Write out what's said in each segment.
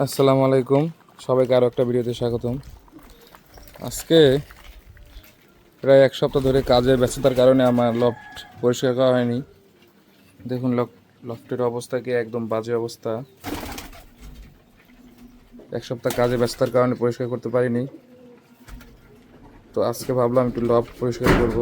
আসসালামু আলাইকুম, সবাইকে আরও একটা ভিডিওতে স্বাগতম। আজকে প্রায় এক সপ্তাহ ধরে কাজের ব্যস্ততার কারণে আমার লফট পরিষ্কার করা হয়নি। দেখুন লফটের অবস্থা কি একদম বাজে অবস্থা। এক সপ্তাহ কাজে ব্যস্ততার কারণে পরিষ্কার করতে পারিনি। তো আজকে ভাবলাম একটু লফট পরিষ্কার করব।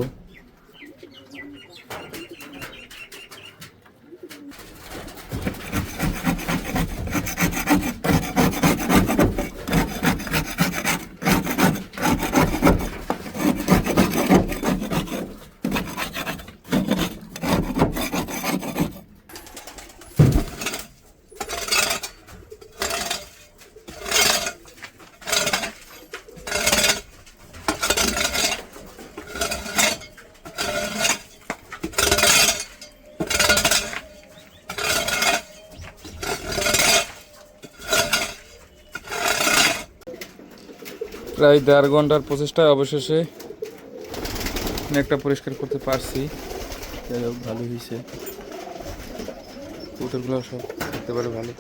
প্রায় 1.5 ঘন্টার প্রচেষ্টায় অবশেষে অনেকটা পরিষ্কার করতে পারছি। যাই হোক, ভালো হয়েছে। পুতুলগুলো সব দেখতে পারে ভালো।